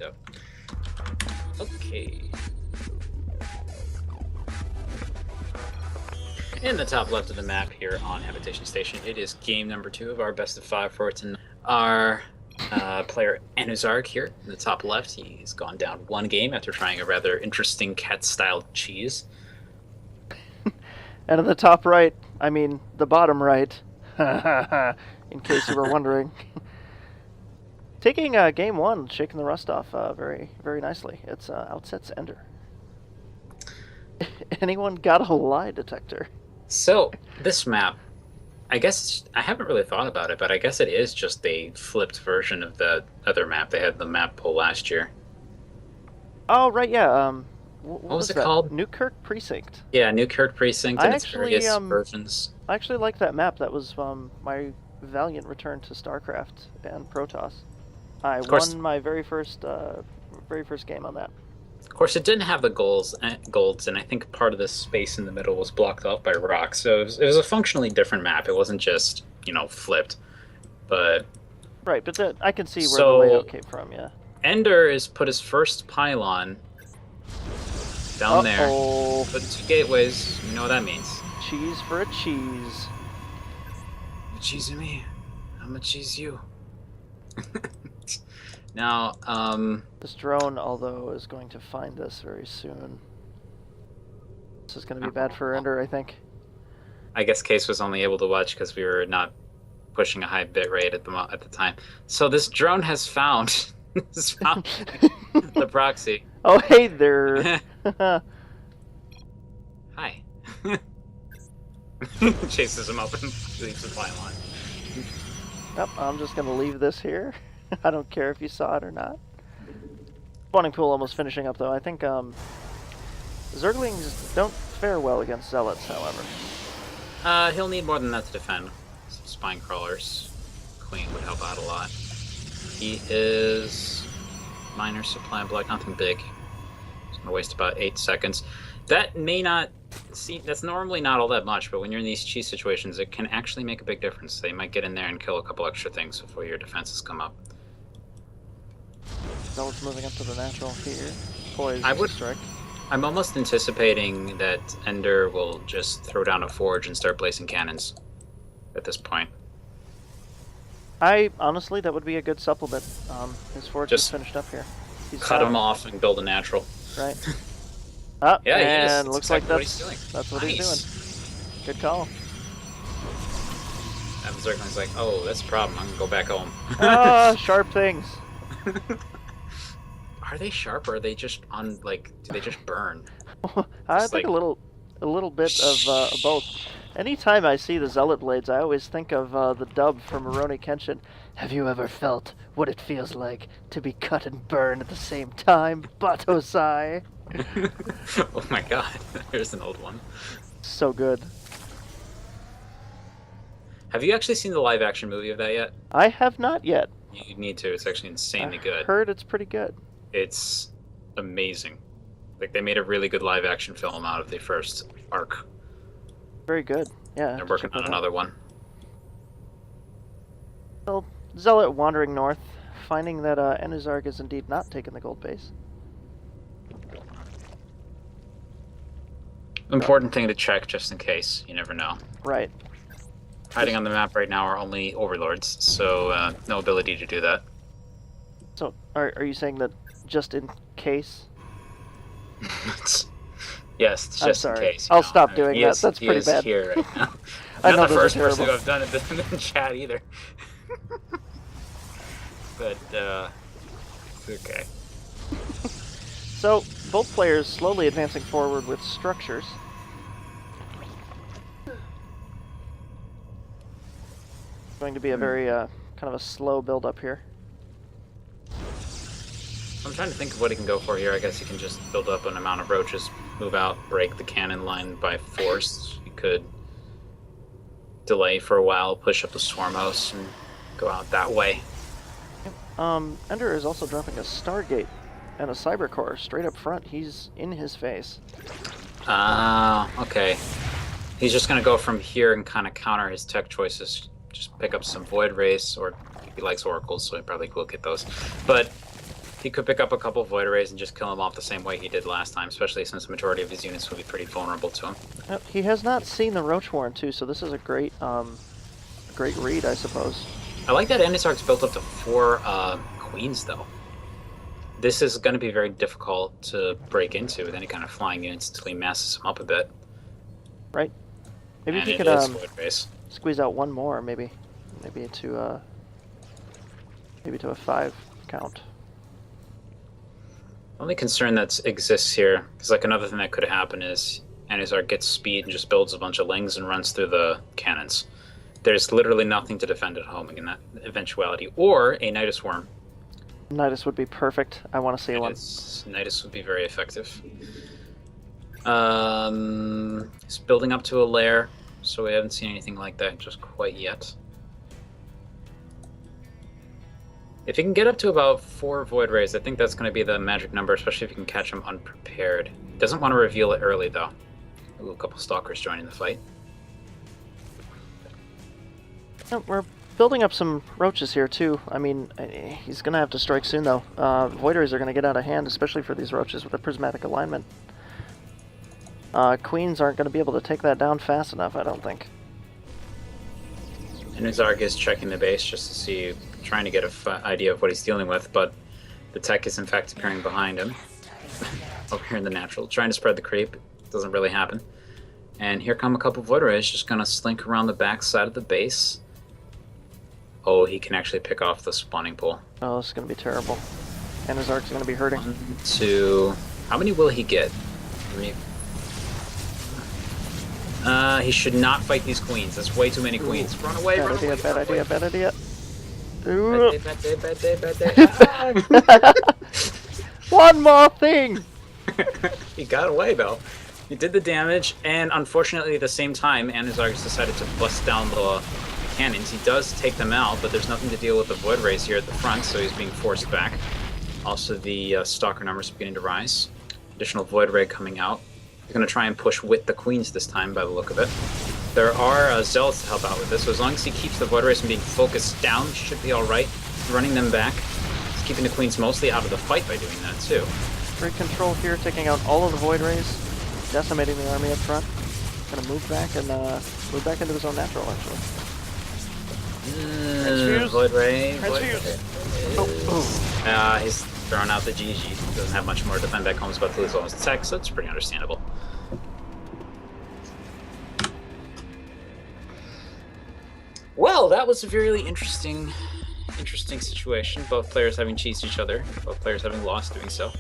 window. Okay. In the top left of the map here on Habitation Station, it is game number 2 of our best of 5 for tonight. Our player Anuzarg here in the top left, he's gone down 1 game after trying a rather interesting cat-style cheese. And in the top right, I mean the bottom right, in case you were wondering. Taking game 1, shaking the rust off very, very nicely. It's outsets Ender. Anyone got a lie detector? So, this map, I guess, I haven't really thought about it, but I guess it is just a flipped version of the other map. They had the map pull last year. Oh, right, yeah. What was it called? Newkirk Precinct. Yeah, Newkirk Precinct and its various versions. I actually like that map. That was my valiant return to StarCraft and Protoss. I won my very first game on that. Of course, it didn't have the golds, and I think part of the space in the middle was blocked off by rocks. So it was a functionally different map. It wasn't just, flipped. But right, but I can see where the layout came from, yeah. Ender has put his first pylon down there. Put 2 gateways. You know what that means. Cheese for a cheese. You cheese me. I'm gonna cheese you. Now, this drone, although, is going to find us very soon. This is going to be bad for Ender, I think. I guess Case was only able to watch because we were not pushing a high bit rate at the time. So this drone has found the proxy. Oh, hey there. Hi. Chases him up and leaves the pylon. Yep, I'm just going to leave this here. I don't care if you saw it or not. Spawning pool almost finishing up, though. I think Zerglings don't fare well against Zealots, however. He'll need more than that to defend. Some spine crawlers. Queen would help out a lot. He is minor supply block, nothing big. He's gonna waste about 8 seconds. That may not that's normally not all that much, but when you're in these cheese situations, it can actually make a big difference. They might get in there and kill a couple extra things before your defenses come up. Zealot's moving up to the natural here. Poised strike. I'm almost anticipating that Ender will just throw down a forge and start placing cannons at this point. Honestly, that would be a good supplement. His forge is finished up here. Cut him off and build a natural. Right. Yeah, and looks like that's what nice. he's doing. Good call. And the Zergling's like, oh, that's a problem. I'm gonna go back home. Sharp things. Are they sharp, or are they just do they just burn? I think a little bit of both. Anytime I see the Zealot blades, I always think of the dub from Rurouni Kenshin. Have you ever felt what it feels like to be cut and burned at the same time, Batosai? Oh my god, here's an old one. So good. Have you actually seen the live action movie of that yet? I have not yet. You need to. It's actually insanely good. I heard it's pretty good. It's amazing. Like, they made a really good live action film out of the first arc. Very good. Yeah. They're working on another one. Well, Zealot wandering north, finding that Anuzarg is indeed not taking the gold base. Important thing to check just in case. You never know. Right. Hiding on the map right now are only overlords, so no ability to do that. So, are you saying that just in case? Yes, it's just in case. I'll stop doing that. That's pretty bad. He is here right now. I'm not the first person who I've done it in the chat either. But, it's okay. So, both players slowly advancing forward with structures. Going to be a very, kind of a slow build up here. I'm trying to think of what he can go for here. I guess he can just build up an amount of roaches, move out, break the cannon line by force. He could delay for a while, push up the swarm house, and go out that way. Ender is also dropping a Stargate and a Cyber Core straight up front. He's in his face. Okay. He's just gonna go from here and kind of counter his tech choices. Just pick up some Void Race, or he likes Oracles, so he probably will get those. But He could pick up a couple Void Rays and just kill him off the same way he did last time, especially since the majority of his units will be pretty vulnerable to him. He has not seen the Roach Warren too, so this is a great read, I suppose. I like that Anuzarg's built up to 4 queens, though. This is going to be very difficult to break into with any kind of flying units until he masses them up a bit. Right. Maybe and if he could squeeze out one more, maybe to a 5 count. Only concern that exists here, because like another thing that could happen is Anuzarg gets speed and just builds a bunch of lings and runs through the cannons. There's literally nothing to defend at home in that eventuality, or a Nidus Worm. Nidus would be perfect. I want to see one. Nidus would be very effective. It's building up to a lair, so we haven't seen anything like that just quite yet. If you can get up to about 4 Void Rays, I think that's going to be the magic number, especially if you can catch him unprepared. Doesn't want to reveal it early, though. Ooh, a couple Stalkers joining the fight. We're building up some Roaches here, too. I mean, he's going to have to strike soon, though. Void Rays are going to get out of hand, especially for these Roaches with a prismatic alignment. Queens aren't going to be able to take that down fast enough, I don't think. Anuzarg is checking the base just to see, trying to get an idea of what he's dealing with, but the tech is in fact appearing behind him. Over here in the natural. Trying to spread the creep. Doesn't really happen. And here come a couple Void Rays, just going to slink around the back side of the base. Oh, he can actually pick off the spawning pool. Oh, this is going to be terrible. Anuzarg's going to be hurting. 1, 2... How many will he get? 3... he should not fight these queens. That's way too many queens. Run away, run away. Bad idea. Bad day. One more thing! He got away, though. He did the damage, and unfortunately, at the same time, Anuzarg decided to bust down the cannons. He does take them out, but there's nothing to deal with the Void Rays here at the front, so he's being forced back. Also, the Stalker numbers are beginning to rise. Additional Void Ray coming out. He's going to try and push with the queens this time, by the look of it. There are Zealots to help out with this, so as long as he keeps the Void Rays from being focused down, he should be alright. Running them back. He's keeping the queens mostly out of the fight by doing that, too. Great control here, taking out all of the Void Rays, decimating the army up front. Gonna move back and move back into his own natural, actually. Void Ray. Transfuse. He's throwing out the GG. Doesn't have much more to defend back home. He's about to lose all his tech, so it's pretty understandable. Well, that was a really interesting situation. Both players having cheesed each other, both players having lost doing so.